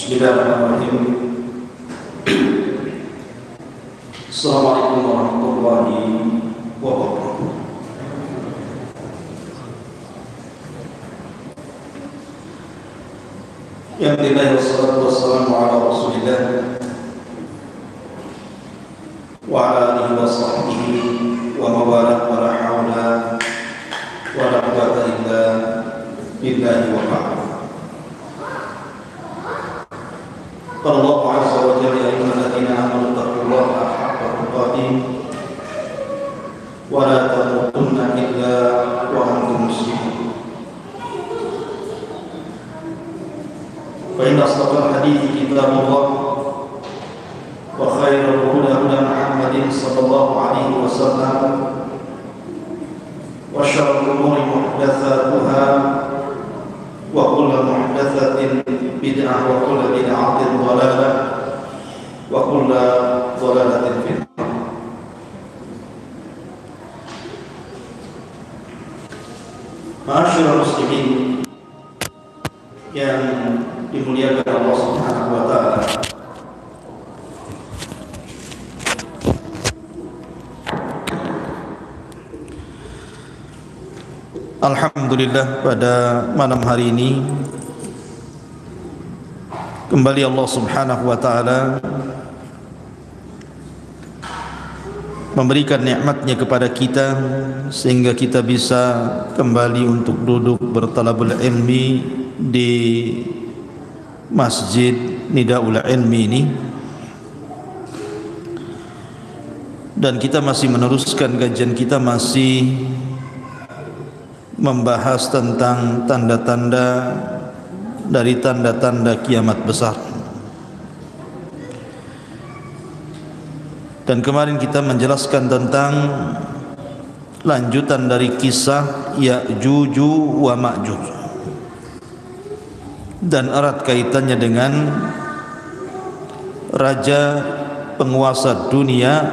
Bismillahirrahmanirrahim. Assalamualaikum warahmatullahi wabarakatuh. Yang billahi wassalatu wassalamu ala Rasulillah wa ala alihi wa sahbihi wa mawalah wa la hawla wa la quwwata illa billahi wa ba'd. Qala Allah azza wa jalla ya ayyuhalladzina amanu taqullaha haqqa tuqatih wa la tamutunna illa wa antum muslimun. Fa inna asdaqal hadithi kitabullah wa khairal huda huda Muhammadin sallallahu alaihi wasallam wa syarrul umuri muhdatsatuha wa kullu muhdatsatin bid'ah wa kullu bid'atin dhalalah wa kullu dhalalatin fin nar. Ma'asyiral muslimin yang dimuliakan Allah Subhanahu wa taala. Alhamdulillah, pada malam hari ini kembali Allah Subhanahu wa taala memberikan nikmatnya kepada kita sehingga kita bisa kembali untuk duduk bertalabul ilmi di Masjid Nidaul Ilmi ini, dan kita masih meneruskan kajian kita, masih membahas tentang tanda-tanda dari tanda-tanda kiamat besar. Dan kemarin kita menjelaskan tentang lanjutan dari kisah Ya'juj wa Ma'juj dan erat kaitannya dengan raja penguasa dunia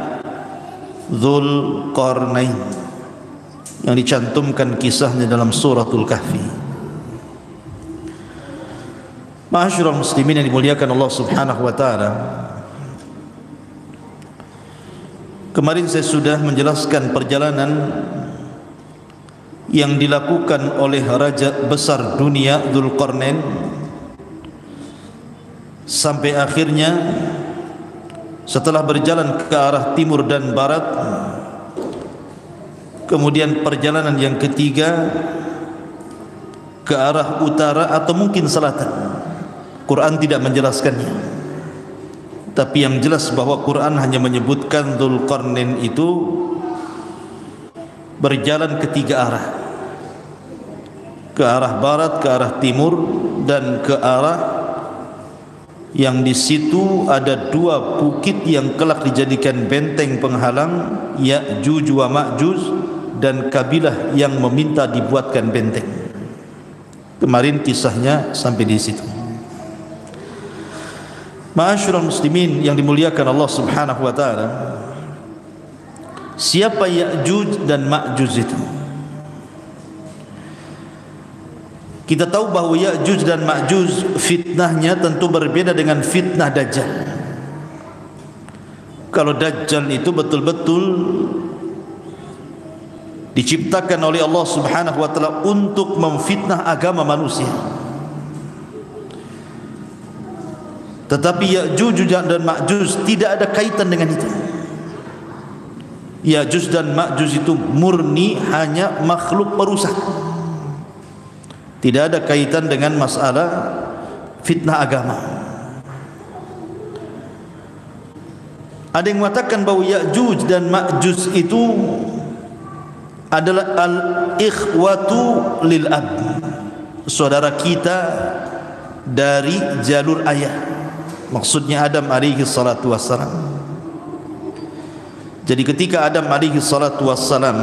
Dzulqarnain yang dicantumkan kisahnya dalam suratul Kahfi. Ma'asyiral muslimin yang dimuliakan Allah Subhanahu wa taala, kemarin saya sudah menjelaskan perjalanan yang dilakukan oleh raja besar dunia Dzulqarnain sampai akhirnya setelah berjalan ke arah timur dan barat, kemudian perjalanan yang ketiga ke arah utara atau mungkin selatan. Quran tidak menjelaskannya, tapi yang jelas bahwa Quran hanya menyebutkan Dzulqarnain itu berjalan ke tiga arah, ke arah barat, ke arah timur, dan ke arah yang di situ ada dua bukit yang kelak dijadikan benteng penghalang, Ya'juj wa Ma'juj, dan kabilah yang meminta dibuatkan benteng. Kemarin kisahnya sampai di situ. Ma'asyiral muslimin yang dimuliakan Allah Subhanahu wa taala, siapa Ya'juj dan Ma'juj itu? Kita tahu bahwa Ya'juj dan Ma'juj fitnahnya tentu berbeda dengan fitnah Dajjal. Kalau Dajjal itu betul-betul diciptakan oleh Allah Subhanahu wa taala untuk memfitnah agama manusia. Tetapi Ya'juj dan Ma'juj tidak ada kaitan dengan itu. Ya'juj dan Ma'juj itu murni hanya makhluk perusak. Tidak ada kaitan dengan masalah fitnah agama. Ada yang mengatakan bahwa Ya'juj dan Ma'juj itu adalah al-ikhwatu lil ab, saudara kita dari jalur ayah, maksudnya Adam alaihi salatu wassalam. Jadi ketika Adam alaihi salatu wassalam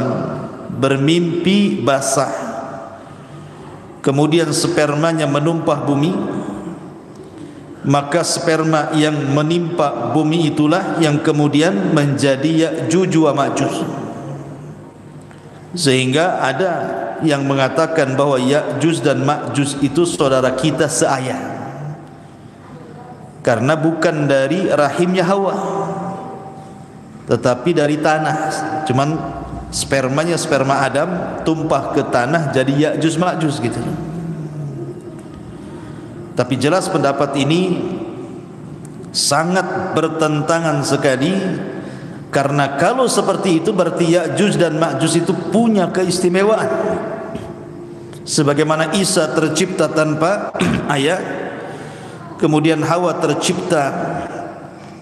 bermimpi basah, kemudian spermanya menumpah bumi, maka sperma yang menimpa bumi itulah yang kemudian menjadi Ya'juj wa Ma'juj. Sehingga ada yang mengatakan bahwa Ya'juj dan Ma'juj itu saudara kita seayah. karena bukan dari rahimnya Hawa, tetapi dari tanah. Cuman spermanya sperma Adam tumpah ke tanah jadi Ya'juj Ma'juj gitu. Tapi jelas pendapat ini sangat bertentangan sekali, karena kalau seperti itu berarti Ya'juj dan Ma'juj itu punya keistimewaan. Sebagaimana Isa tercipta tanpa ayah, kemudian Hawa tercipta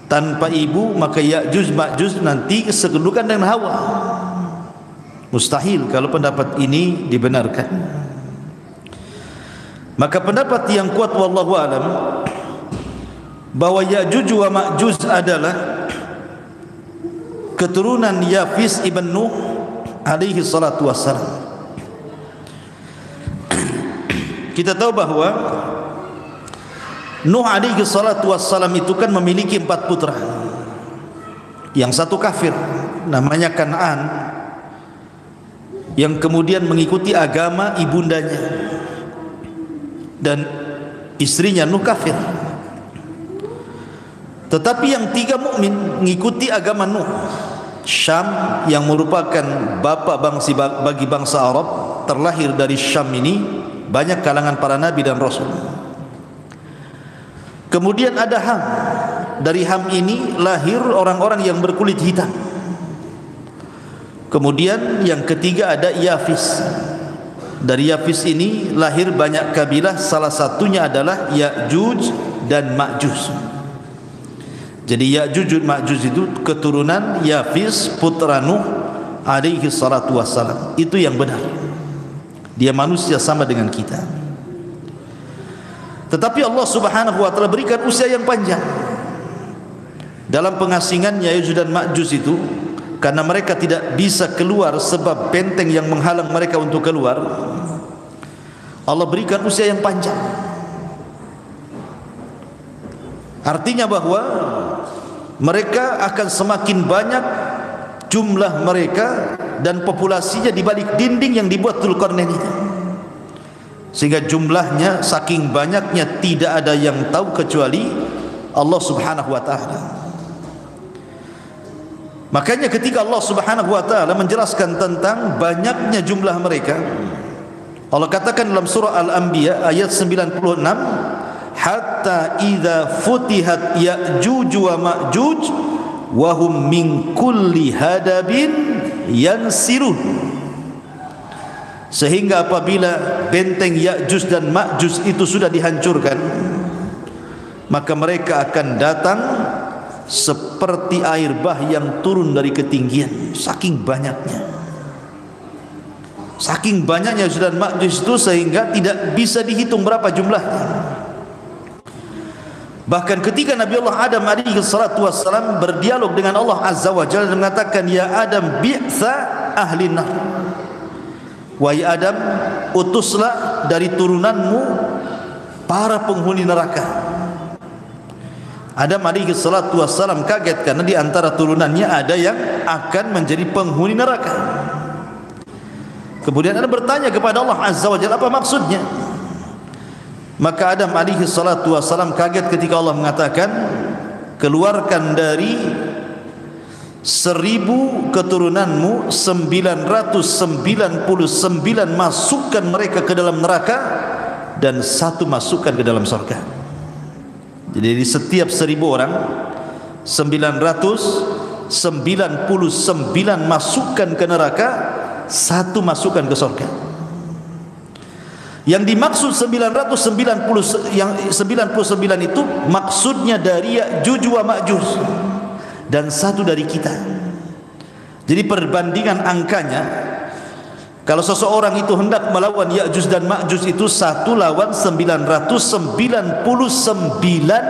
tanpa ibu, maka Ya'juj Ma'juj nanti sekedudukan dengan Hawa. Mustahil kalau pendapat ini dibenarkan. Maka pendapat yang kuat wallahu alam bahwa Ya'juj wa Ma'juj adalah keturunan Yafis ibn Nuh alaihi salatu wassalam. Kita tahu bahwa Nuh alaihi salatu wassalam itu kan memiliki 4 putra. Yang satu kafir, namanya Kan'an, yang kemudian mengikuti agama ibundanya, dan istrinya Nuh kafir. Tetapi yang 3 mukmin mengikuti agama Nuh. Syam yang merupakan bapa bagi bangsa Arab, terlahir dari Syam ini banyak kalangan para nabi dan rasul. Kemudian ada Ham. Dari Ham ini lahir orang-orang yang berkulit hitam. Kemudian yang ketiga ada Yafis. Dari Yafis ini lahir banyak kabilah, salah satunya adalah Ya'juj dan Ma'juj. Jadi Ya'juj dan Ma'juj itu keturunan Yafis putra Nuh alaihi salatu wassalam. Itu yang benar. Dia manusia sama dengan kita. Tetapi Allah Subhanahu wa taala berikan usia yang panjang. Dalam pengasingan Ya'juj dan Ma'juj itu, karena mereka tidak bisa keluar sebab benteng yang menghalang mereka untuk keluar, Allah berikan usia yang panjang. Artinya bahwa mereka akan semakin banyak jumlah mereka dan populasinya di balik dinding yang dibuat Dzulqarnain itu, sehingga jumlahnya saking banyaknya tidak ada yang tahu kecuali Allah Subhanahu wa taala. Makanya ketika Allah Subhanahu wa taala menjelaskan tentang banyaknya jumlah mereka, Allah katakan dalam surah Al-Anbiya ayat 96, hatta idza futihat Ya'juj wa Ma'juj wa hum min kulli hadabin yansirun. Sehingga apabila benteng Ya'juj dan Ma'juj itu sudah dihancurkan, maka mereka akan datang seperti air bah yang turun dari ketinggian. Saking banyaknya, saking banyaknya Ya'juj dan Ma'juj itu sehingga tidak bisa dihitung berapa jumlahnya. Bahkan ketika Nabi Allah Adam alaihi salatu wassalam berdialog dengan Allah Azza wa Jalla dan mengatakan, ya Adam bi'tha ahli nar, wahai Adam, utuslah dari turunanmu para penghuni neraka. Adam alaihi salatu wassalam kaget karena di antara turunannya ada yang akan menjadi penghuni neraka. Kemudian Adam bertanya kepada Allah Azza wa Jalla, apa maksudnya? Maka Adam alaihi salatu wassalam kaget ketika Allah mengatakan, keluarkan dari 1000 keturunanmu 999 masukkan mereka ke dalam neraka dan 1 masukkan ke dalam surga. Jadi di setiap 1000 orang 999 masukkan ke neraka, 1 masukkan ke surga. Yang dimaksud 999 itu maksudnya dari Ya'juj wa Ma'juj dan 1 dari kita. Jadi perbandingan angkanya, kalau seseorang itu hendak melawan Ya'juj dan Ma'juj itu 1 lawan 999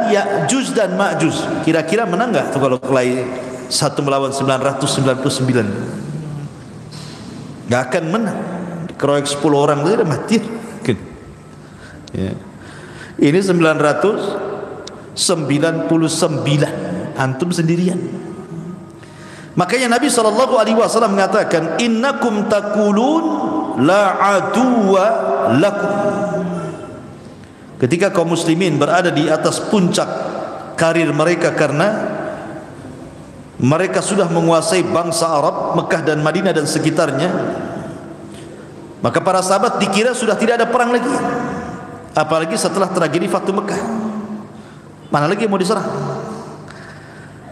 Ya'juj dan Ma'juj. Kira-kira menang enggak tuh kalau kelahi 1 melawan 999? Enggak akan menang. Keroyok 10 orang itu udah mati. Ya. Ini 999, antum sendirian. Makanya Nabi SAW mengatakan, innakum taqulun la aduwa lakum. Ketika kaum muslimin berada di atas puncak karir mereka karena mereka sudah menguasai bangsa Arab, Mekah dan Madinah dan sekitarnya. Maka para sahabat dikira sudah tidak ada perang lagi, apalagi setelah tragedi Fathu Mekah. Mana lagi yang mau diserang?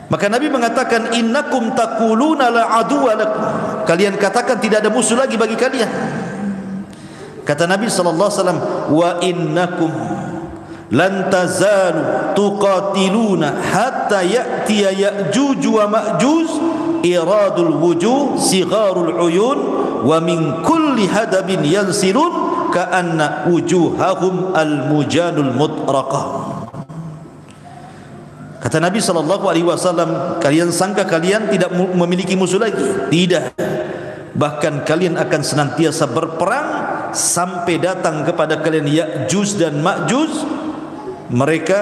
Maka Nabi mengatakan, innakum taquluna la aduwwa lakum, kalian katakan tidak ada musuh lagi bagi kalian. Kata Nabi sallallahu alaihi wasallam, wa innakum lan tazalu tuqatiluna hatta ya'tiya ya'juj wa ma'juj iradul wujuh sigharul uyun wa min kulli hadabin yansilun ka'anna wujuhahum al-mujanul mutraqah. Kata Nabi sallallahu alaihi wasallam, kalian sangka kalian tidak memiliki musuh lagi? Tidak. Bahkan kalian akan senantiasa berperang sampai datang kepada kalian Ya'juj dan Ma'juj. Mereka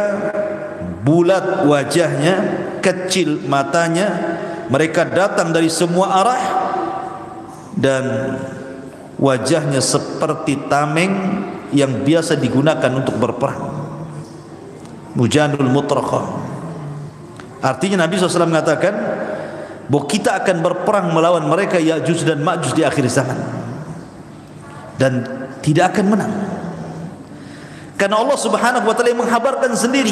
bulat wajahnya, kecil matanya, mereka datang dari semua arah dan wajahnya seperti tameng yang biasa digunakan untuk berperang. Mujanul mutraqah. Artinya Nabi SAW mengatakan bahwa kita akan berperang melawan mereka Ya'juj dan Ma'juj di akhir zaman, dan tidak akan menang, karena Allah Subhanahu wa taala menghabarkan sendiri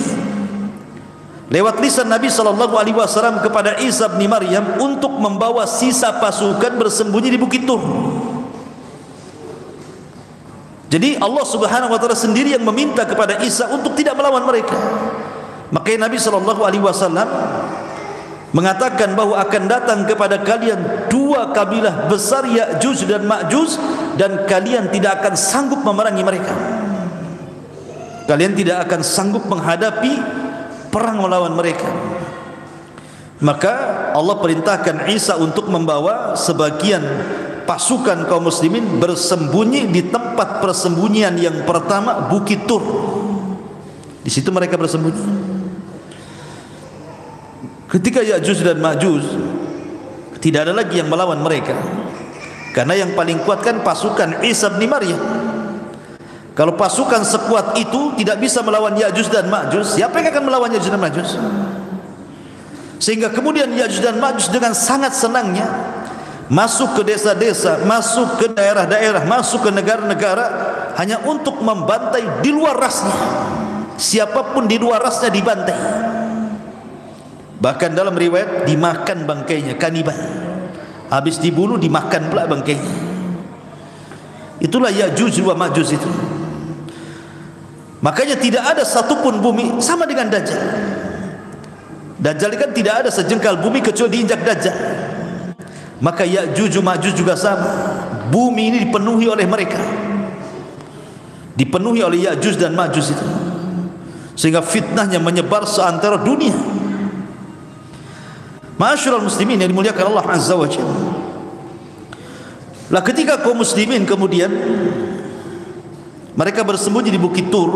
lewat lisan Nabi SAW kepada Isa bin Maryam untuk membawa sisa pasukan bersembunyi di Bukit Tur. Jadi Allah Subhanahu wa taala sendiri yang meminta kepada Isa untuk tidak melawan mereka. Makanya Nabi SAW mengatakan bahwa akan datang kepada kalian dua kabilah besar Ya'juj dan Ma'juj, dan kalian tidak akan sanggup memerangi mereka. Kalian tidak akan sanggup menghadapi perang melawan mereka. Maka Allah perintahkan Isa untuk membawa sebagian pasukan kaum muslimin bersembunyi di tempat persembunyian yang pertama, Bukit Tur. Di situ mereka bersembunyi. Ketika Ya'juj dan Ma'juj, tidak ada lagi yang melawan mereka, karena yang paling kuat kan pasukan Isa bin Maryam. Kalau pasukan sekuat itu tidak bisa melawan Ya'juj dan Ma'juj, siapa yang akan melawan Ya'juj dan Ma'juj? Sehingga kemudian Ya'juj dan Ma'juj dengan sangat senangnya masuk ke desa-desa, masuk ke daerah-daerah, masuk ke negara-negara, hanya untuk membantai di luar rasnya. Siapapun di luar rasnya dibantai. Bahkan dalam riwayat dimakan bangkainya, kanibal. Habis dibunuh dimakan pula bangkainya. Itulah Ya'juj wa Ma'juj itu. Makanya tidak ada satupun bumi sama dengan Dajjal. Dajjal kan tidak ada sejengkal bumi kecuali diinjak Dajjal. Maka Ya'juj wa Ma'juj juga sama. Bumi ini dipenuhi oleh mereka, dipenuhi oleh Ya'juj dan Ma'juj itu, sehingga fitnahnya menyebar seantero dunia. Ma'asyiral muslimin yang dimuliakan Allah Azza wa Jalla. Lah ketika kaum muslimin kemudian mereka bersembunyi di Bukit Tur,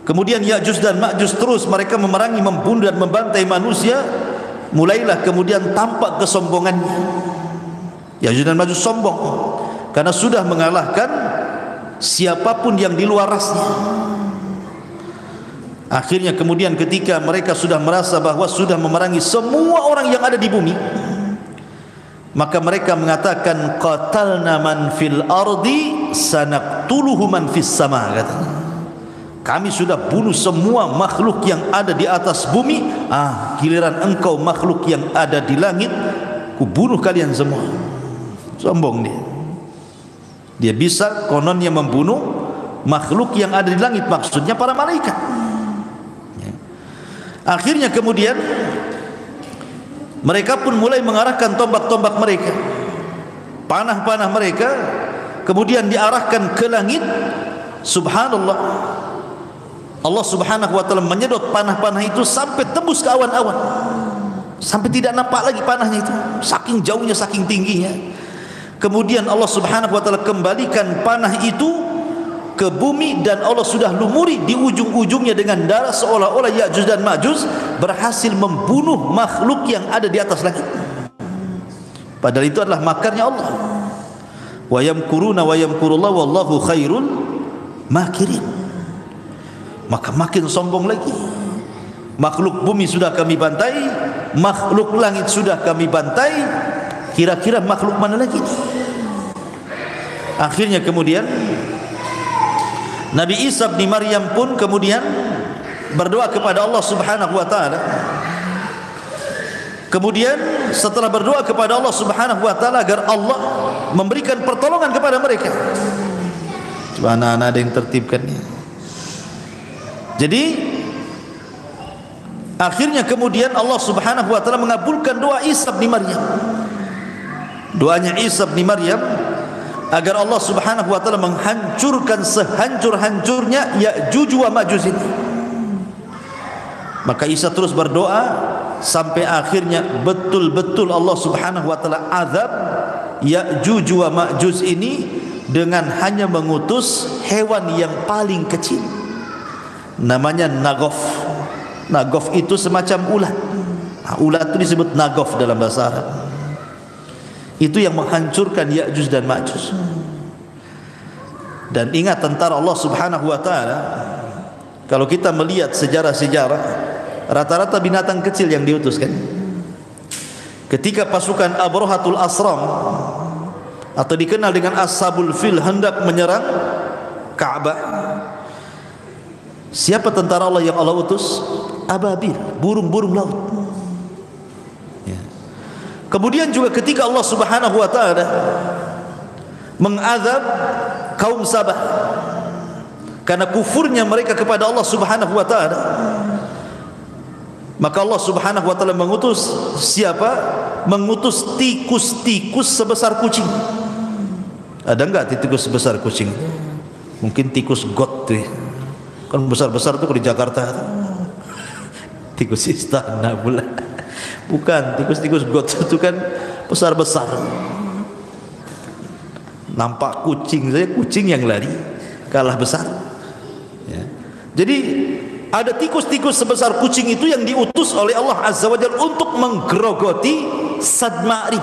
kemudian Ya'juj dan Ma'juj terus mereka memerangi, membunuh dan membantai manusia, mulailah kemudian tampak kesombongannya. Ya'juj dan Ma'juj sombong karena sudah mengalahkan siapapun yang di luar rasnya. Akhirnya kemudian ketika mereka sudah merasa bahwa sudah memerangi semua orang yang ada di bumi, maka mereka mengatakan, qatalna man fil ardi sanaqtuluhu man fis sama, katanya. Kami sudah bunuh semua makhluk yang ada di atas bumi, giliran engkau makhluk yang ada di langit, ku bunuh kalian semua. Sombong dia. Dia bisa kononnya membunuh makhluk yang ada di langit, maksudnya para malaikat. Akhirnya kemudian mereka pun mulai mengarahkan tombak-tombak mereka, panah-panah mereka, kemudian diarahkan ke langit. Subhanallah, Allah Subhanahu wa taala menyedot panah-panah itu sampai tembus ke awan-awan, sampai tidak nampak lagi panahnya itu, saking jauhnya, saking tingginya. Kemudian Allah Subhanahu wa taala kembalikan panah itu ke bumi, dan Allah sudah lumuri di ujung-ujungnya dengan darah, seolah-olah Ya'juj dan Ma'juj berhasil membunuh makhluk yang ada di atas langit. Padahal itu adalah makarnya Allah. Wa yamkuruna wa yamkurullah wallahu khairul makirin. Maka makin sombong lagi. Makhluk bumi sudah kami bantai, makhluk langit sudah kami bantai, kira-kira makhluk mana lagi? Akhirnya kemudian Nabi Isa bin Maryam pun kemudian berdoa kepada Allah Subhanahu wa taala. Kemudian setelah berdoa kepada Allah Subhanahu wa taala agar Allah memberikan pertolongan kepada mereka. Coba anak-anak ada yang tertibkannya. Jadi akhirnya kemudian Allah Subhanahu wa taala mengabulkan doa Isa bin Maryam. Doanya Isa bin Maryam agar Allah Subhanahu wa taala menghancurkan sehancur-hancurnya Ya'juj wa Ma'juj ini. Maka Isa terus berdoa sampai akhirnya betul-betul Allah Subhanahu wa taala azab Ya'juj wa Ma'juj ini dengan hanya mengutus hewan yang paling kecil, namanya nagof. Nagof itu semacam ulat. Ulat itu disebut nagof dalam bahasa Arab. Itu yang menghancurkan Ya'juj dan Ma'juj. Dan ingat tentara Allah Subhanahu wa taala, kalau kita melihat sejarah-sejarah, rata-rata binatang kecil yang diutus kan. Ketika pasukan Abrahatul Asram atau dikenal dengan Ashabul Fil hendak menyerang Ka'bah, siapa tentara Allah yang Allah utus? Ababil, burung-burung laut. Ya. Kemudian juga ketika Allah Subhanahu wa taala mengazab kaum Sabah karena kufurnya mereka kepada Allah Subhanahu wa taala, maka Allah Subhanahu wa taala mengutus siapa? Mengutus tikus-tikus sebesar kucing. Ada enggak tikus sebesar kucing? Mungkin tikus got tuh. Kan besar-besar tuh di Jakarta. Tikus istana pula. Bukan, tikus-tikus got itu kan besar-besar. Nampak kucing saja, kucing yang lari kalah besar. Ya. Jadi ada tikus-tikus sebesar kucing itu yang diutus oleh Allah Azza wa Jalla untuk menggerogoti Sad Ma'rib,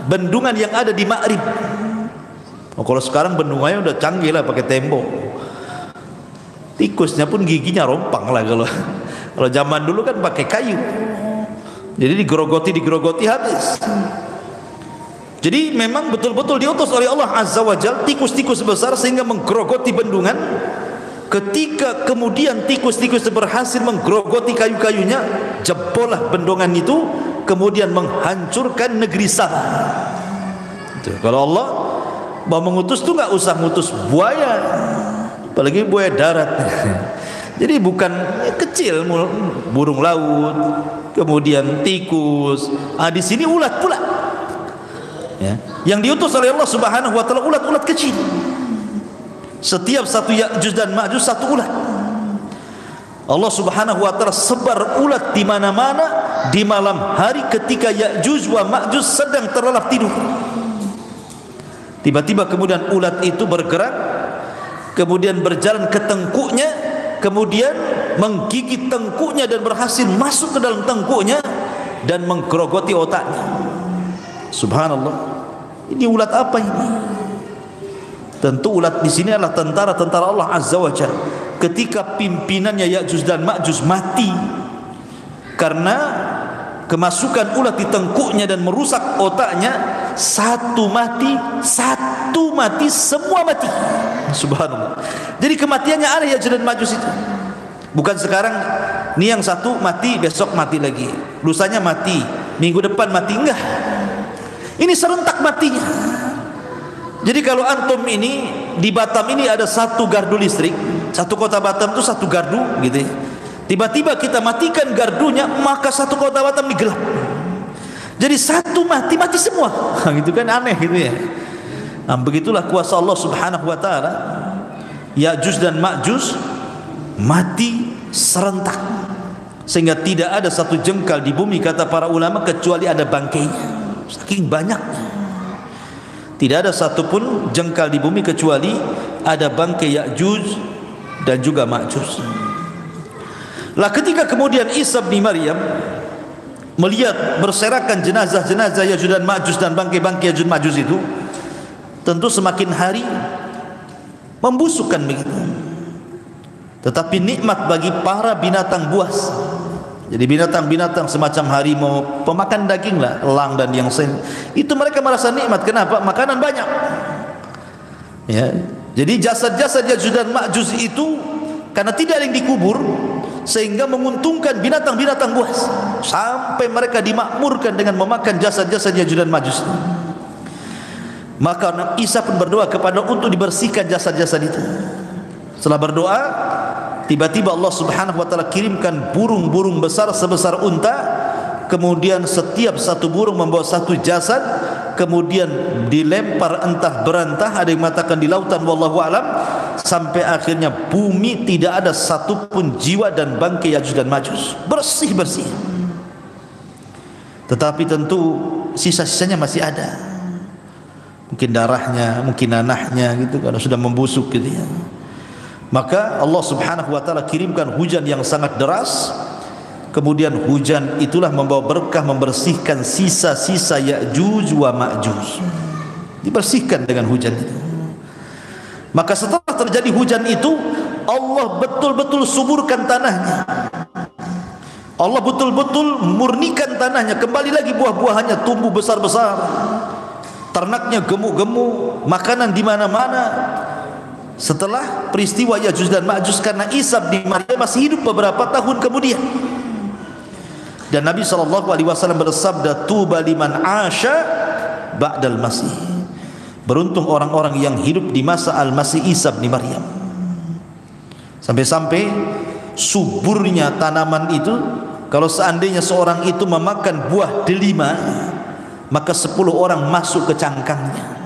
bendungan yang ada di Ma'rib. Oh, kalau sekarang bendungannya udah canggih lah, pakai tembok. Tikusnya pun giginya rompang lah kalau zaman dulu kan pakai kayu. Jadi digerogoti habis. Jadi memang betul-betul diutus oleh Allah Azza wa Jalla tikus-tikus besar sehingga menggerogoti bendungan. Ketika kemudian tikus-tikus berhasil menggerogoti kayu-kayunya, jebollah bendungan itu, kemudian menghancurkan negeri Sabah. Kalau Allah mau mengutus tuh nggak usah ngutus buaya, apalagi buaya darat. Jadi bukan kecil, burung laut, kemudian tikus. Di sini ulat pula. Ya. Yang diutus oleh Allah Subhanahu wa taala ulat-ulat kecil. Setiap satu Ya'juj dan Ma'juj satu ulat. Allah Subhanahu wa taala sebar ulat di mana-mana di malam hari ketika Ya'juj wa Ma'juj sedang terlelap tidur. Tiba-tiba kemudian ulat itu bergerak, kemudian berjalan ke tengkuknya, kemudian menggigit tengkuknya dan berhasil masuk ke dalam tengkuknya dan menggerogoti otaknya. Subhanallah. Ini ulat apa ini? Tentu ulat di sini adalah tentara-tentara Allah Azza wa Jalla. Ketika pimpinannya Ya'juj dan Ma'juj mati karena kemasukan ulat di tengkuknya dan merusak otaknya, satu mati, semua mati. Subhanallah. Jadi kematiannya ada Ya'juj dan Ma'juj itu. Bukan sekarang ini yang satu mati, besok mati lagi, lusanya mati, minggu depan mati, enggak. Ini serentak matinya. Jadi kalau antum ini di Batam ini ada satu gardu listrik, satu kota Batam itu satu gardu gitu ya. Tiba-tiba kita matikan gardunya, maka satu kota Batam digelap. Jadi satu mati semua. Gitu kan aneh gitu ya. Nah, begitulah kuasa Allah Subhanahu wa taala. Ya'juj dan Ma'juj mati serentak. Sehingga tidak ada satu jengkal di bumi kata para ulama kecuali ada bangkainya. Saking banyaknya. Tidak ada satupun jengkal di bumi kecuali ada bangkai Ya'juj dan juga Ma'juj. Lah ketika kemudian Isa bin Maryam melihat berserakan jenazah-jenazah Ya'juj dan Ma'juj dan bangkai-bangkai Ya'juj Ma'juj itu, tentu semakin hari membusukkan begitu. Tetapi nikmat bagi para binatang buas Jadi binatang-binatang semacam harimau, pemakan daging lah, elang dan yang lain, itu mereka merasa nikmat. Kenapa? Makanan banyak. Ya. Jadi jasad-jasad Yajuj dan Ma'juj itu karena tidak ada yang dikubur, sehingga menguntungkan binatang-binatang buas, sampai mereka dimakmurkan dengan memakan jasad-jasad Yajuj dan Ma'juj. Maka Isa pun berdoa kepada untuk dibersihkan jasad-jasad itu. Setelah berdoa, tiba-tiba Allah Subhanahu wa taala kirimkan burung-burung besar sebesar unta, kemudian setiap satu burung membawa satu jasad, kemudian dilempar entah berantah, ada yang mengatakan di lautan, wallahu alam, sampai akhirnya bumi tidak ada satupun jiwa dan bangkai Yajuj dan Majuj, bersih-bersih. Tetapi tentu sisa-sisanya masih ada, mungkin darahnya, mungkin nanahnya gitu, karena sudah membusuk gitu ya. Maka Allah Subhanahu wa taala kirimkan hujan yang sangat deras. Kemudian hujan itulah membawa berkah, membersihkan sisa-sisa Ya'juj wa Ma'juj, dibersihkan dengan hujan itu. Maka setelah terjadi hujan itu, Allah betul-betul suburkan tanahnya, Allah betul-betul murnikan tanahnya, kembali lagi buah-buahannya tumbuh besar-besar, ternaknya gemuk-gemuk, makanan di mana-mana. Setelah peristiwa Yajuj dan Ma'juj, karena Isa bin Maryam masih hidup beberapa tahun kemudian, dan Nabi SAW bersabda, tuba liman asya ba'dal masih, beruntung orang-orang yang hidup di masa Al-Masih Isa bin Maryam. Sampai-sampai suburnya tanaman itu, kalau seandainya seorang itu memakan buah delima, maka 10 orang masuk ke cangkangnya.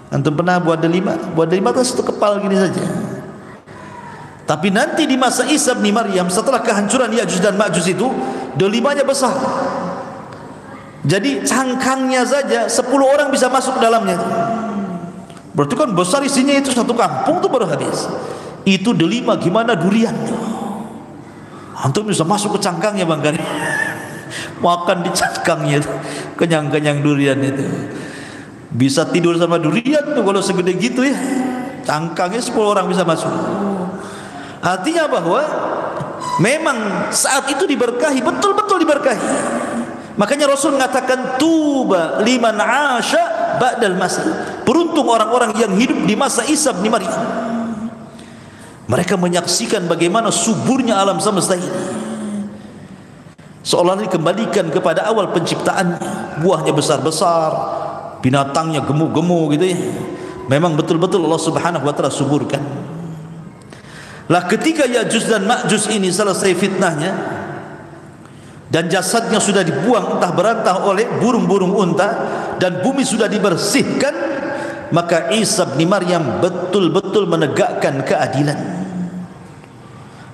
Antum pernah buah delima? Buah delima itu satu kepal gini saja. Tapi nanti di masa Isa bin Maryam, setelah kehancuran Ya'juj dan Ma'juj itu, delimanya besar. Jadi cangkangnya saja 10 orang bisa masuk ke dalamnya. Berarti kan besar isinya, itu satu kampung tuh baru habis. Itu delima, gimana durian? Antum bisa masuk ke cangkangnya bang kan? Makan di cangkangnya, kenyang-kenyang durian itu. Bisa tidur sama durian tuh kalau segede gitu ya. Cangkangnya 10 orang bisa masuk. Artinya bahwa memang saat itu diberkahi, betul-betul diberkahi. Makanya Rasul mengatakan tuba liman asya ba'dal masih, beruntung orang-orang yang hidup di masa Isa bin Maryam. Mereka menyaksikan bagaimana suburnya alam semesta ini, seolah dikembalikan kepada awal penciptaan. Buahnya besar-besar, binatangnya gemuk-gemuk gitu ya. Memang betul-betul Allah Subhanahu wa taala suburkan. Lah ketika Ya'juj dan Ma'juj ini selesai fitnahnya dan jasadnya sudah dibuang entah berantah oleh burung-burung unta dan bumi sudah dibersihkan, maka Isa bin Maryam betul-betul menegakkan keadilan.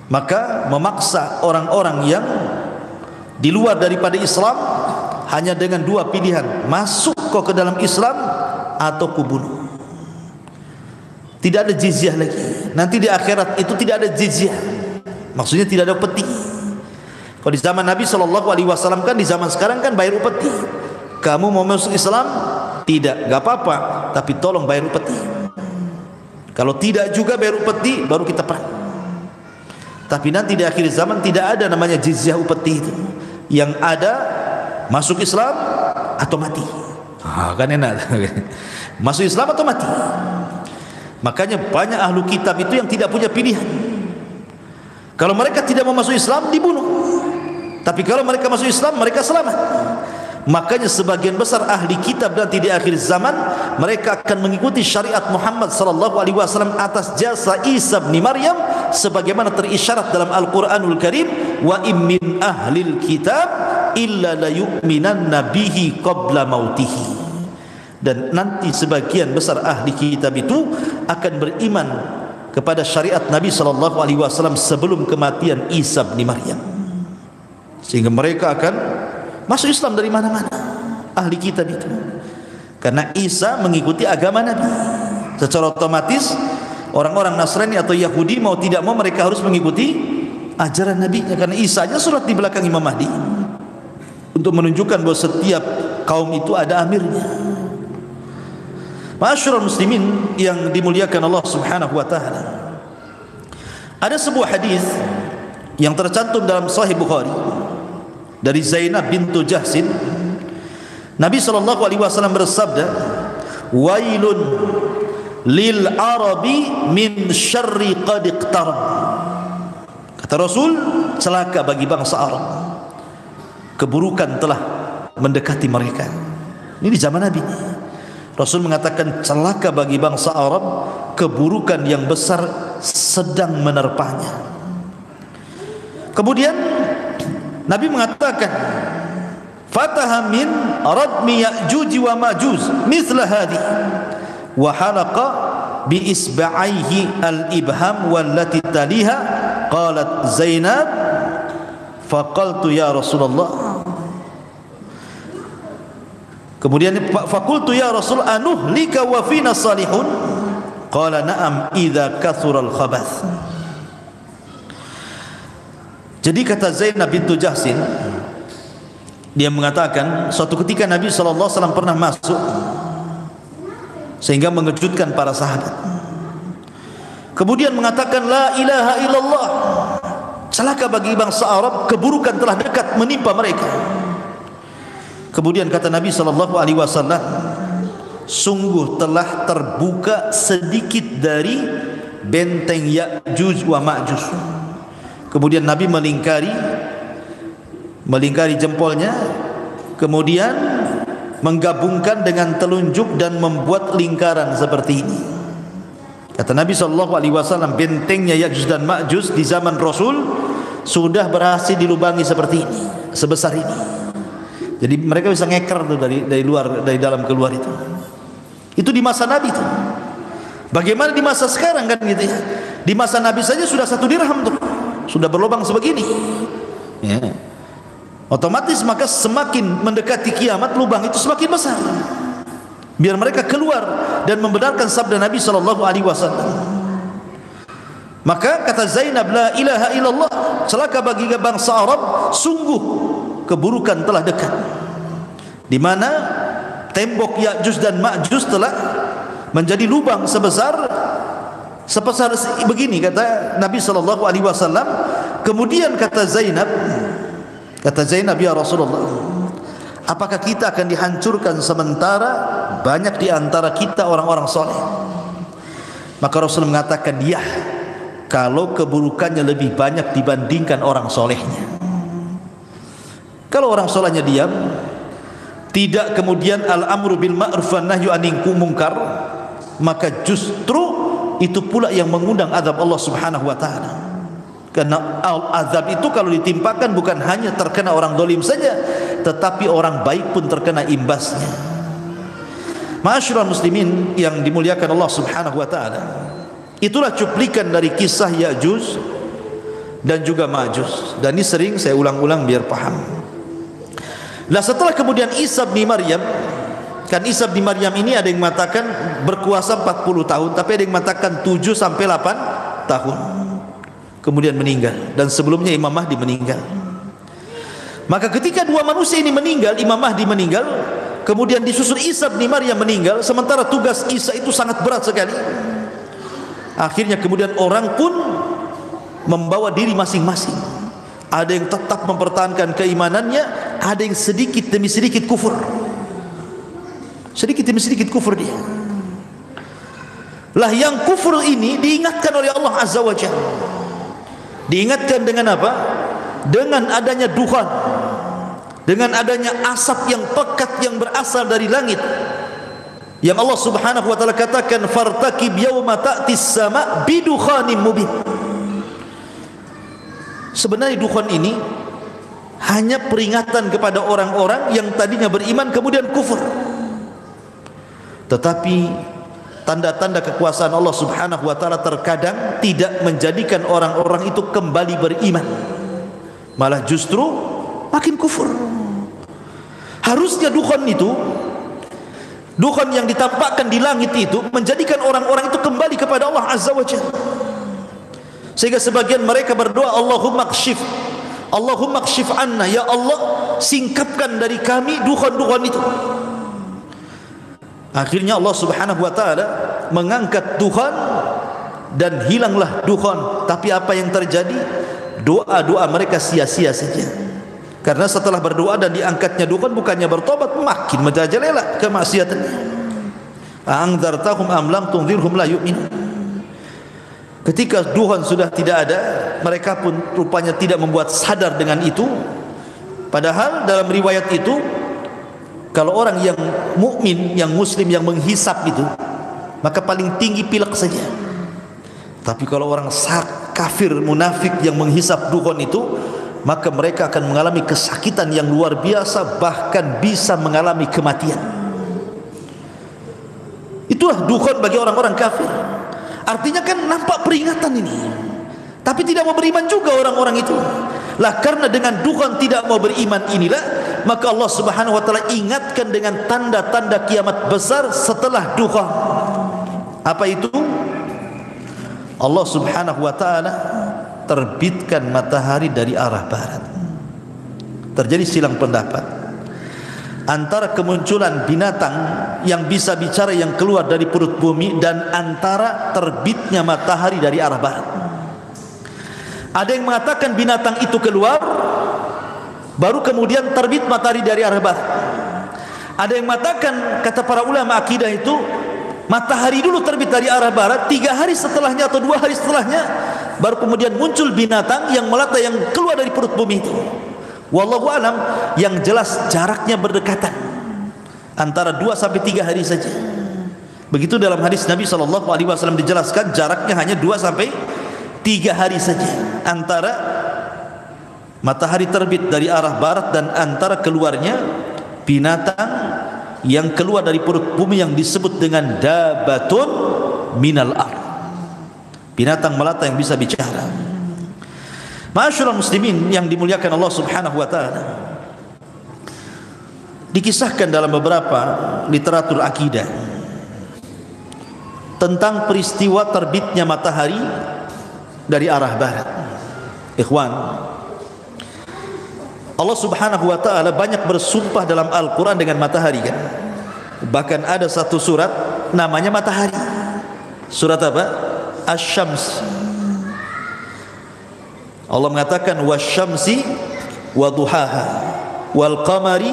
Maka memaksa orang-orang yang di luar daripada Islam hanya dengan 2 pilihan, masuk kau ke dalam Islam atau kubunuh. Tidak ada jizyah lagi. Nanti di akhirat itu tidak ada jizyah, maksudnya tidak ada upeti. Kalau di zaman Nabi SAW kan, di zaman sekarang kan bayar upeti. Kamu mau masuk Islam? Tidak, gak apa-apa, tapi tolong bayar upeti. Kalau tidak juga bayar upeti, baru kita perang. Tapi nanti di akhir zaman tidak ada namanya jizyah upeti itu. Yang ada masuk Islam atau mati. Kan enak. Masuk Islam atau mati. Makanya banyak ahlu kitab itu yang tidak punya pilihan. Kalau mereka tidak mau masuk Islam, dibunuh. Tapi kalau mereka masuk Islam, mereka selamat. Makanya sebagian besar ahli kitab nanti di akhir zaman, mereka akan mengikuti syariat Muhammad SAW atas jasa Isa bin Maryam, sebagaimana terisyarat dalam Al-Quranul Karim, wa im min ahlil kitab illa la yu'minanna bihi qabla mautihi. Dan nanti sebagian besar ahli kitab itu akan beriman kepada syariat Nabi SAW sebelum kematian Isa bin Maryam, sehingga mereka akan masuk Islam dari mana-mana, ahli kitab itu. Karena Isa mengikuti agama Nabi, secara otomatis orang-orang Nasrani atau Yahudi mau tidak mau mereka harus mengikuti ajaran Nabi. Karena Isa aja surat di belakang Imam Mahdi untuk menunjukkan bahwa setiap kaum itu ada amirnya. Ma'asyiral muslimin yang dimuliakan Allah Subhanahu wa taala, ada sebuah hadis yang tercantum dalam Sahih Bukhari dari Zainab bintu Jahsin, Nabi SAW bersabda, wailun lil arabi min syarri qad iqtarab. Kata Rasul, celaka bagi bangsa Arab, keburukan telah mendekati mereka. Ini di zaman Nabi. Rasul mengatakan celaka bagi bangsa Arab, keburukan yang besar sedang menerpanya. Kemudian Nabi mengatakan, fataha min radmi ya'juj wa ma'juj mithla hadhi wa halaqa bi isba'aihi al-ibham wallati taliha. Qalat Zainab faqaltu ya Rasulullah. Kemudian faqultu ya Rasul anuhlika wa fina salihun. Qala na'am idza kathura al-khabath. Jadi kata Zainab bintu Jahsin, dia mengatakan suatu ketika Nabi SAW pernah masuk sehingga mengejutkan para sahabat. Kemudian mengatakan la ilaha illallah, celaka bagi bangsa Arab, keburukan telah dekat menimpa mereka. Kemudian kata Nabi SAW, sungguh telah terbuka sedikit dari benteng Ya'juj wa Ma'juj. Kemudian Nabi melingkari jempolnya, kemudian menggabungkan dengan telunjuk dan membuat lingkaran seperti ini. Kata Nabi SAW, bentengnya Ya'juj dan Ma'juj di zaman Rasul sudah berhasil dilubangi seperti ini, sebesar ini. Jadi mereka bisa ngeker tuh dari luar, dari dalam keluar itu. Itu di masa Nabi tuh. Bagaimana di masa sekarang kan gitu ya? Di masa Nabi saja sudah 1 dirham tuh, sudah berlubang sebegini. Ya. Otomatis maka semakin mendekati kiamat lubang itu semakin besar. Biar mereka keluar dan membenarkan sabda Nabi SAW. Maka kata Zainab, la ilaha illallah, celaka bagi bangsa Arab, sungguh keburukan telah dekat. Di mana tembok Ya'juj dan Ma'juj telah menjadi lubang sebesar begini, kata Nabi SAW. Kemudian kata Zainab, ya Rasulullah, apakah kita akan dihancurkan sementara banyak di antara kita orang-orang soleh? Maka Rasul mengatakan, ya, kalau keburukannya lebih banyak dibandingkan orang solehnya. Kalau orang solehnya diam, tidak kemudian al-amru bil ma'ruf wan nahyu 'anil munkar, maka justru itu pula yang mengundang azab Allah Subhanahu wa taala. Karena azab itu kalau ditimpakan bukan hanya terkena orang zalim saja, tetapi orang baik pun terkena imbasnya. Ma'asyiral muslimin yang dimuliakan Allah Subhanahu wa taala, itulah cuplikan dari kisah Ya'juj dan juga Ma'juj. Dan ini sering saya ulang-ulang biar paham. Nah, setelah kemudian Isa bin Maryam, kan Isa bin Maryam ini ada yang mengatakan berkuasa 40 tahun, tapi ada yang mengatakan 7 sampai 8 tahun. Kemudian meninggal, dan sebelumnya Imam Mahdi meninggal. Maka ketika dua manusia ini meninggal, Imam Mahdi meninggal, kemudian disusul Isa bin Maryam meninggal, sementara tugas Isa itu sangat berat sekali. Akhirnya kemudian orang pun membawa diri masing-masing. Ada yang tetap mempertahankan keimanannya, ada yang sedikit demi sedikit kufur. Sedikit demi sedikit kufur dia. Lah yang kufur ini diingatkan oleh Allah Azza wa Jalla. Diingatkan dengan apa? Dengan adanya dukhan, dengan adanya asap yang pekat yang berasal dari langit, yang Allah Subhanahu wa taala katakan fartaqib yauma ta'tis sama bidukhanin mubin. Sebenarnya dukhan ini hanya peringatan kepada orang-orang yang tadinya beriman kemudian kufur. Tetapi tanda-tanda kekuasaan Allah Subhanahu wa taala terkadang tidak menjadikan orang-orang itu kembali beriman, malah justru makin kufur. Harusnya dukhan itu, dukhan yang ditampakkan di langit itu menjadikan orang-orang itu kembali kepada Allah Azza wa Jalla. Sehingga sebagian mereka berdoa, Allahumma kshif anna, ya Allah singkapkan dari kami dukhan-dukhan itu. Akhirnya Allah Subhanahu wa taala mengangkat dukhan dan hilanglah dukhan. Tapi apa yang terjadi? doa-doa mereka sia-sia saja. Karena setelah berdoa dan diangkatnya dukun, bukannya bertobat, makin merajalela kemaksiatannya. Anzartahum am lam tunzirhum la yu'minun. Ketika Tuhan sudah tidak ada, mereka pun rupanya tidak membuat sadar dengan itu. Padahal dalam riwayat itu, kalau orang yang mukmin, yang muslim, yang menghisap itu, maka paling tinggi pilek saja. Tapi kalau orang kafir, munafik yang menghisap dukun itu, maka mereka akan mengalami kesakitan yang luar biasa, bahkan bisa mengalami kematian. Itulah dukun bagi orang-orang kafir. Artinya kan nampak peringatan ini, tapi tidak mau beriman juga orang-orang itu. Lah karena dengan dukun tidak mau beriman inilah, maka Allah Subhanahu wa taala ingatkan dengan tanda-tanda kiamat besar setelah dukun. Apa itu? Allah Subhanahu wa taala terbitkan matahari dari arah barat. Terjadi silang pendapat antara kemunculan binatang yang bisa bicara yang keluar dari perut bumi dan antara terbitnya matahari dari arah barat. Ada yang mengatakan binatang itu keluar, baru kemudian terbit matahari dari arah barat. Ada yang mengatakan, kata para ulama akidah itu, matahari dulu terbit dari arah barat, 3 hari setelahnya atau 2 hari setelahnya baru kemudian muncul binatang yang melata yang keluar dari perut bumi itu. Wallahu alam, yang jelas jaraknya berdekatan, antara 2 sampai 3 hari saja. Begitu dalam hadis Nabi SAW dijelaskan jaraknya hanya 2 sampai 3 hari saja antara matahari terbit dari arah barat dan antara keluarnya binatang yang keluar dari perut bumi yang disebut dengan dabatun minal ard, binatang melata yang bisa bicara. Ma'asyiral muslimin yang dimuliakan Allah Subhanahu wa taala, dikisahkan dalam beberapa literatur akidah tentang peristiwa terbitnya matahari dari arah barat. Ikhwan, Allah Subhanahu wa taala banyak bersumpah dalam Al-Qur'an dengan matahari kan. Bahkan ada satu surat namanya matahari. Surat apa? Asy-Syams. Allah mengatakan wasyamsi wa duhaha wal qamari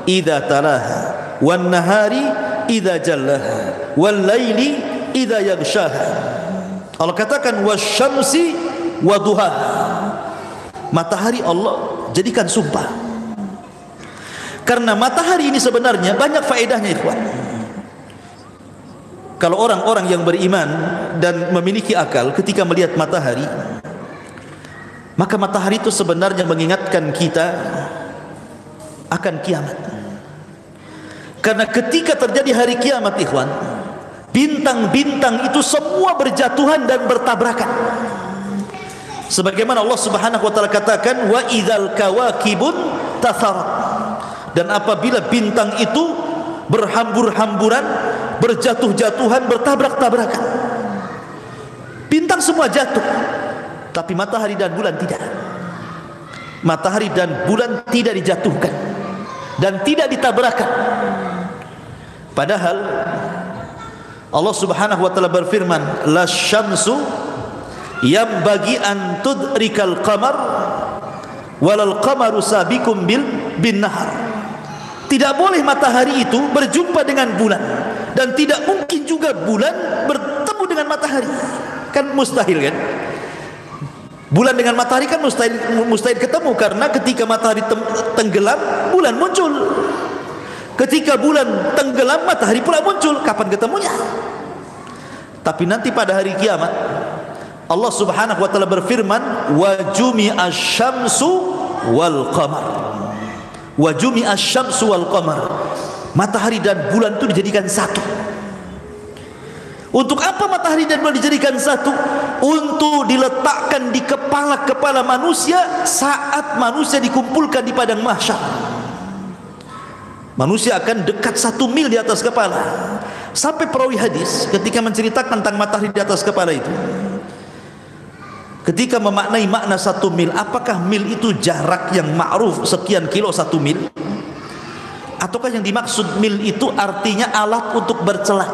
idza talaha wan nahari idza jallaha wal laili idza yaghshaha. Allah katakan wasyamsi wa duhaha. Matahari Allah jadikan sumpah. Karena matahari ini sebenarnya banyak faedahnya, ikhwan. Kalau orang-orang yang beriman dan memiliki akal ketika melihat matahari, maka matahari itu sebenarnya mengingatkan kita akan kiamat. Karena ketika terjadi hari kiamat, ikhwan, bintang-bintang itu semua berjatuhan dan bertabrakan. Sebagaimana Allah Subhanahu wa taala katakan, wa idzal kawakibun tatharat. Dan apabila bintang itu berhambur-hamburan, berjatuh-jatuhan, bertabrak-tabrakan, bintang semua jatuh, tapi matahari dan bulan tidak. Matahari dan bulan tidak dijatuhkan dan tidak ditabrakan. Padahal Allah Subhanahu wa taala berfirman, la syamsu yambagi an tudrikal qamar walal qamaru sabiqum bin nahar. Tidak boleh matahari itu berjumpa dengan bulan, dan tidak mungkin juga bulan bertemu dengan matahari. Kan mustahil kan? Bulan dengan matahari kan mustahil ketemu, karena ketika matahari tenggelam, bulan muncul. Ketika bulan tenggelam, matahari pula muncul. Kapan ketemunya? Tapi nanti pada hari kiamat, Allah Subhanahu wa taala berfirman, wa jumi'asy syamsu wal qamar. Wa jumi'asy syamsu wal qamar. Matahari dan bulan itu dijadikan satu. Untuk apa matahari dan bulan dijadikan satu? Untuk diletakkan di kepala-kepala manusia saat manusia dikumpulkan di padang mahsyar. Manusia akan dekat 1 mil di atas kepala. Sampai perawi hadis ketika menceritakan tentang matahari di atas kepala itu, ketika memaknai makna 1 mil, apakah mil itu jarak yang ma'ruf sekian kilo 1 mil? Ataukah yang dimaksud mil itu artinya alat untuk bercelak?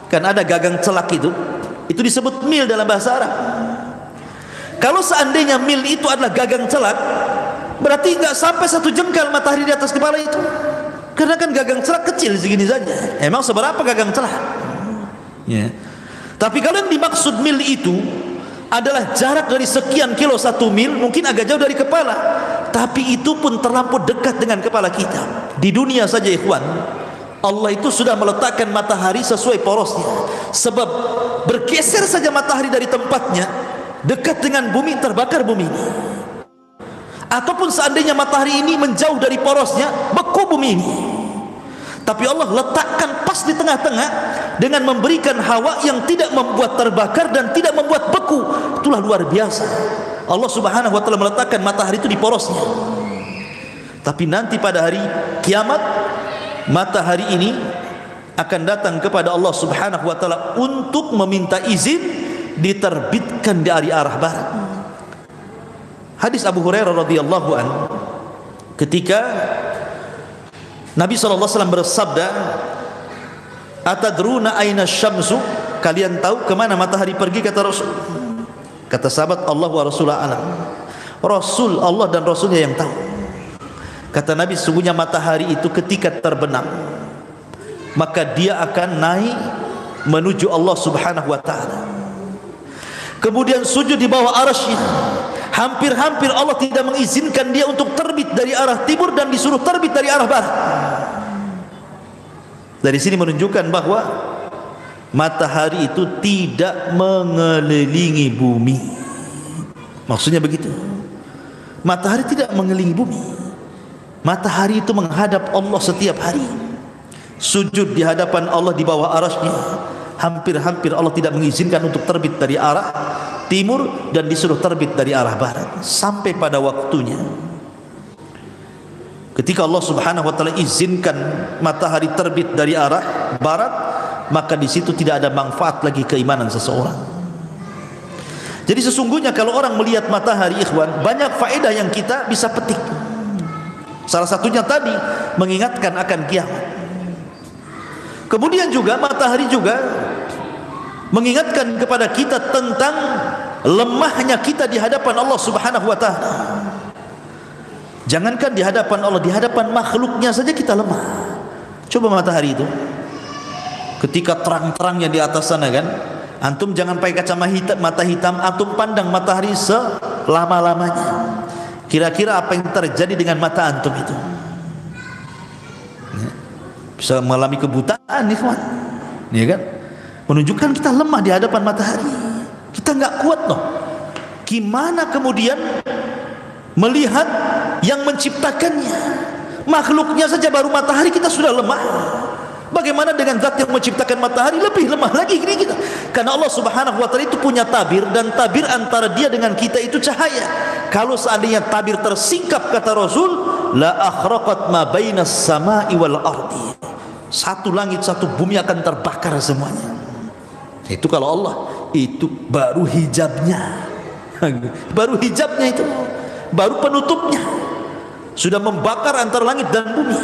Kan ada gagang celak itu disebut mil dalam bahasa Arab. Kalau seandainya mil itu adalah gagang celak, berarti nggak sampai 1 jengkal matahari di atas kepala itu. Karena kan gagang celak kecil segini saja. Emang seberapa gagang celak? Ya. Tapi kalau yang dimaksud mil itu adalah jarak dari sekian kilo 1 mil, mungkin agak jauh dari kepala, tapi itu pun terlampau dekat dengan kepala kita. Di dunia saja ikhwan, Allah itu sudah meletakkan matahari sesuai porosnya. Sebab bergeser saja matahari dari tempatnya, dekat dengan bumi, terbakar bumi ini. Ataupun seandainya matahari ini menjauh dari porosnya, beku bumi ini. Tapi Allah letakkan pas di tengah-tengah dengan memberikan hawa yang tidak membuat terbakar dan tidak membuat beku. Itulah luar biasa. Allah Subhanahu wa taala meletakkan matahari itu di porosnya. Tapi nanti pada hari kiamat, matahari ini akan datang kepada Allah Subhanahu wa taala untuk meminta izin diterbitkan dari arah barat. Hadis Abu Hurairah radhiyallahu an, ketika Nabi SAW bersabda, "Atadruna aina syamsu?" Kalian tahu kemana matahari pergi? Kata Rasul. Kata sahabat, Allah wa Rasulullah alam. Rasul, Allah dan Rasulnya yang tahu. Kata Nabi, sungguhnya matahari itu ketika terbenam, maka dia akan naik menuju Allah Subhanahu wa ta'ala. Kemudian sujud di bawah arasy-Nya. Hampir-hampir Allah tidak mengizinkan dia untuk terbit dari arah timur dan disuruh terbit dari arah barat. Dari sini menunjukkan bahwa matahari itu tidak mengelilingi bumi. Maksudnya begitu. Matahari tidak mengelilingi bumi. Matahari itu menghadap Allah setiap hari. Sujud di hadapan Allah di bawah arasy-Nya. Hampir-hampir Allah tidak mengizinkan untuk terbit dari arah timur dan disuruh terbit dari arah barat. Sampai pada waktunya, ketika Allah Subhanahu wa taala izinkan matahari terbit dari arah barat, maka di situ tidak ada manfaat lagi keimanan seseorang. Jadi sesungguhnya kalau orang melihat matahari ikhwan, banyak faedah yang kita bisa petik. Salah satunya tadi mengingatkan akan kiamat. Kemudian juga matahari juga mengingatkan kepada kita tentang lemahnya kita di hadapan Allah Subhanahu wa taala. Jangankan di hadapan Allah, di hadapan makhluknya saja kita lemah. Coba matahari itu ketika terang-terangnya di atas sana kan, antum jangan pakai kacamata hitam, antum pandang matahari selama-lamanya. Kira-kira apa yang terjadi dengan mata antum itu? Bisa mengalami kebutaan ikhwan, ya kan? Menunjukkan kita lemah di hadapan matahari. Kita nggak kuat loh. Gimana kemudian melihat yang menciptakannya? Makhluknya saja baru matahari kita sudah lemah. Bagaimana dengan zat yang menciptakan matahari? Lebih lemah lagi kita. Karena Allah Subhanahu wa taala itu punya tabir, dan tabir antara dia dengan kita itu cahaya. Kalau seandainya tabir tersingkap, kata Rasul, la akhraqat ma bainas sama'i wal ardi. Satu langit satu bumi akan terbakar semuanya. Itu kalau Allah, itu baru hijabnya. Baru hijabnya itu, baru penutupnya. Sudah membakar antara langit dan bumi.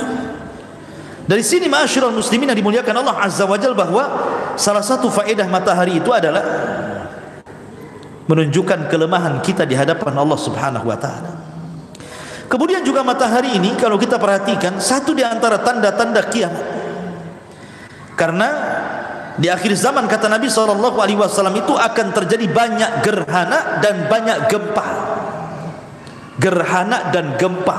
Dari sini ma'asyiral muslimin yang dimuliakan Allah Azza wa Jalla, bahwa salah satu faedah matahari itu adalah menunjukkan kelemahan kita di hadapan Allah Subhanahu wa taala. Kemudian juga matahari ini kalau kita perhatikan, satu di antara tanda-tanda kiamat. Karena di akhir zaman kata Nabi SAW itu akan terjadi banyak gerhana dan banyak gempa. Gerhana dan gempa.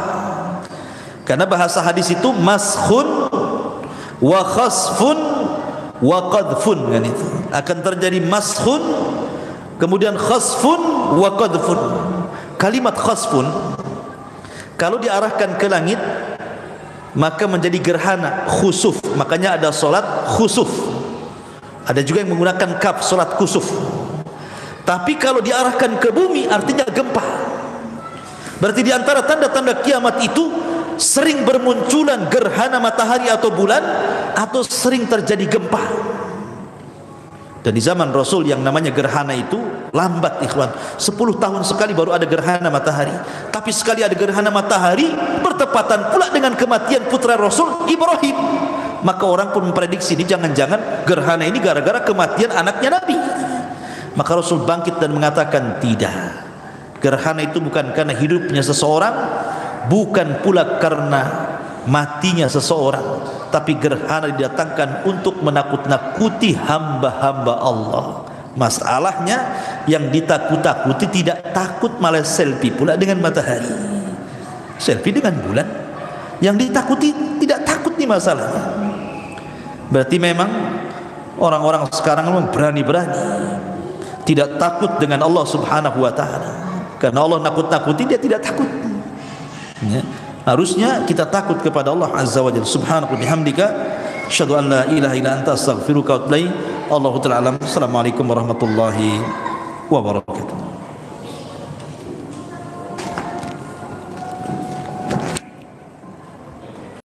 Karena bahasa hadis itu maskhun wa khasfun wa qadfun, kan itu. Akan terjadi maskhun, kemudian khasfun wa qadfun. Kalimat khasfun kalau diarahkan ke langit maka menjadi gerhana, khusuf. Makanya ada solat khusuf. Ada juga yang menggunakan kaf, solat kusuf. Tapi kalau diarahkan ke bumi artinya gempa. Berarti di antara tanda-tanda kiamat itu sering bermunculan gerhana matahari atau bulan, atau sering terjadi gempa. Dan di zaman Rasul yang namanya gerhana itu lambat ikhwan. 10 tahun sekali baru ada gerhana matahari. Tapi sekali ada gerhana matahari bertepatan pula dengan kematian putra Rasul Ibrahim. Maka orang pun memprediksi ini jangan-jangan gerhana ini gara-gara kematian anaknya Nabi. Maka Rasul bangkit dan mengatakan tidak. Gerhana itu bukan karena hidupnya seseorang, bukan pula karena matinya seseorang, tapi gerhana didatangkan untuk menakut-nakuti hamba-hamba Allah. Masalahnya yang ditakut-takuti tidak takut, malah selfie pula dengan matahari, selfie dengan bulan. Yang ditakuti tidak takut nih masalahnya. Berarti memang orang-orang sekarang memang berani-berani, tidak takut dengan Allah Subhanahu wa taala. Karena Allah nakut-nakuti, dia tidak takut. Ya. Harusnya kita takut kepada Allah Azza wa Jalla. Subhanaka bihamdika asyhadu an la ilaha illa anta astaghfiruka wa atubu ilaik. Allahu ta'ala alam. Assalamualaikum warahmatullahi wabarakatuh.